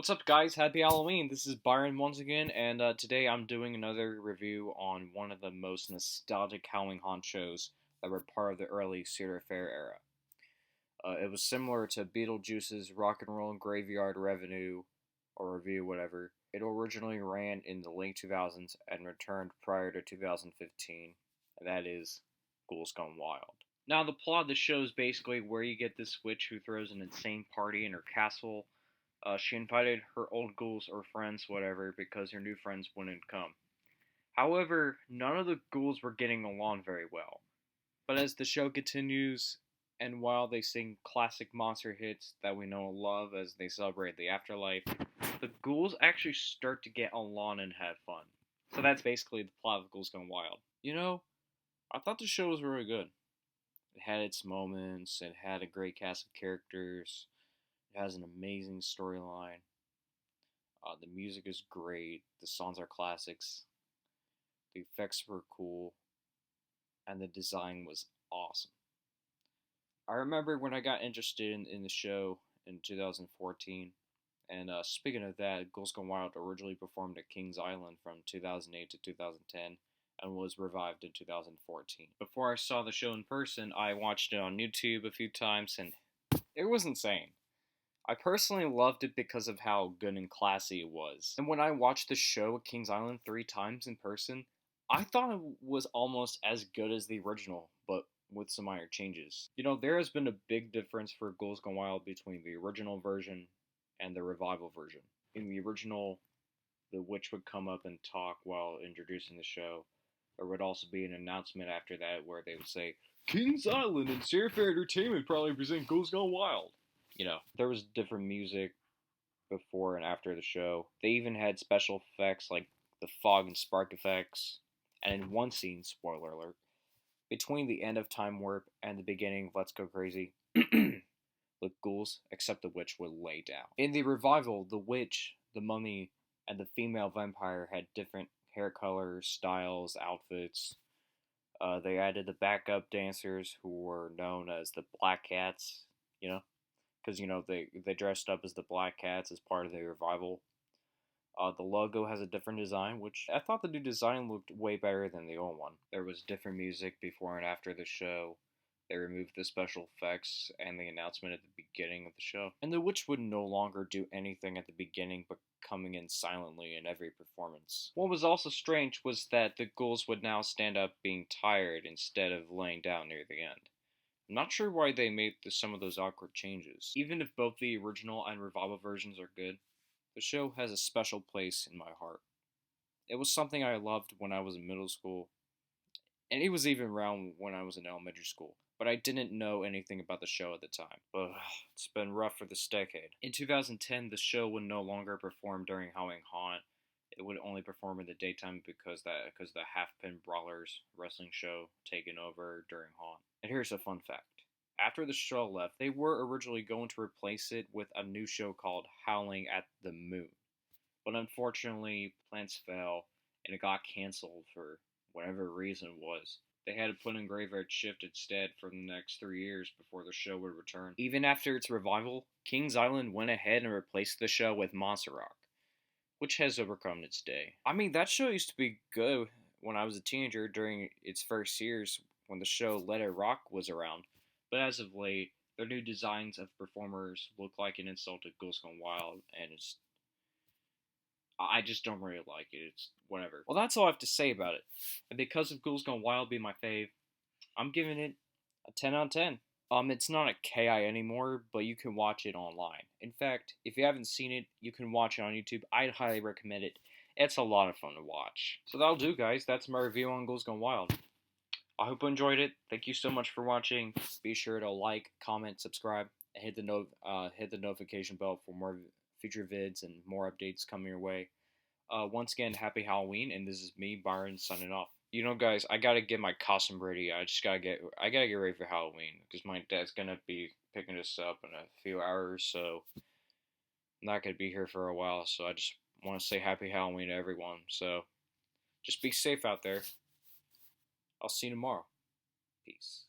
What's up, guys? Happy Halloween! This is Byron once again, and today I'm doing another review on one of the most nostalgic Halloween haunt shows that were part of the early Cedar Fair era. It was similar to Beetlejuice's Rock and Roll Graveyard Revenue, or Review, whatever. It originally ran in the late 2000s and returned prior to 2015, and that is Ghouls Gone Wild. Now, the plot of the show is basically where you get this witch who throws an insane party in her castle. She invited her old ghouls or friends, whatever, because her new friends wouldn't come. However, none of the ghouls were getting along very well. But as the show continues, and while they sing classic monster hits that we know and love as they celebrate the afterlife, the ghouls actually start to get along and have fun. So that's basically the plot of Ghouls Gone Wild. I thought the show was really good. It had its moments, it had a great cast of characters, it has an amazing storyline. The music is great. The songs are classics. The effects were cool. And the design was awesome. I remember when I got interested in the show in 2014. And speaking of that, Ghouls Gone Wild originally performed at Kings Island from 2008 to 2010 and was revived in 2014. Before I saw the show in person, I watched it on YouTube a few times and it was insane. I personally loved it because of how good and classy it was. And when I watched the show at Kings Island 3 times in person, I thought it was almost as good as the original, but with some minor changes. There has been a big difference for Ghouls Gone Wild between the original version and the revival version. In the original, the witch would come up and talk while introducing the show. There would also be an announcement after that where they would say, Kings Island and Cedar Fair Entertainment probably present Ghouls Gone Wild. There was different music before and after the show. They even had special effects like the fog and spark effects. And in one scene, spoiler alert, between the end of Time Warp and the beginning of Let's Go Crazy, the ghouls, except the witch, would lay down. In the revival, the witch, the mummy, and the female vampire had different hair colors, styles, outfits. They added the backup dancers who were known as the Black Cats, because they dressed up as the Black Cats as part of the revival. The logo has a different design, which I thought the new design looked way better than the old one. There was different music before and after the show. They removed the special effects and the announcement at the beginning of the show. And the witch would no longer do anything at the beginning but coming in silently in every performance. What was also strange was that the ghouls would now stand up being tired instead of laying down near the end. I'm not sure why they made some of those awkward changes. Even if both the original and revival versions are good, the show has a special place in my heart. It was something I loved when I was in middle school, and it was even around when I was in elementary school, but I didn't know anything about the show at the time. Ugh, it's been rough for this decade. In 2010, the show would no longer perform during Halloween Haunt. It would only perform in the daytime because the Half-Pin Brawlers wrestling show taken over during Haunt. And here's a fun fact. After the show left, they were originally going to replace it with a new show called Howling at the Moon. But unfortunately, plans fell, and it got canceled for whatever reason it was. They had to put in Graveyard Shift instead for the next 3 years before the show would return. Even after its revival, Kings Island went ahead and replaced the show with Monster Rock, which has overcome its day. I mean, that show used to be good when I was a teenager during its first years when the show Let It Rock was around. But as of late, their new designs of performers look like an insult to Ghouls Gone Wild, and I just don't really like it. It's whatever. Well, that's all I have to say about it. And because of Ghouls Gone Wild being my fave, I'm giving it a 10 out of 10. It's not a KI anymore, but you can watch it online. In fact, if you haven't seen it, you can watch it on YouTube. I'd highly recommend it. It's a lot of fun to watch. So that'll do, guys. That's my review on Ghouls Gone Wild. I hope you enjoyed it. Thank you so much for watching. Be sure to like, comment, subscribe, and hit the notification bell for more future vids and more updates coming your way. Once again, happy Halloween, and this is me, Byron, signing off. Guys, I gotta get my costume ready. I gotta get ready for Halloween because my dad's gonna be picking us up in a few hours, so I'm not gonna be here for a while. So I just want to say happy Halloween to everyone. So just be safe out there. I'll see you tomorrow. Peace.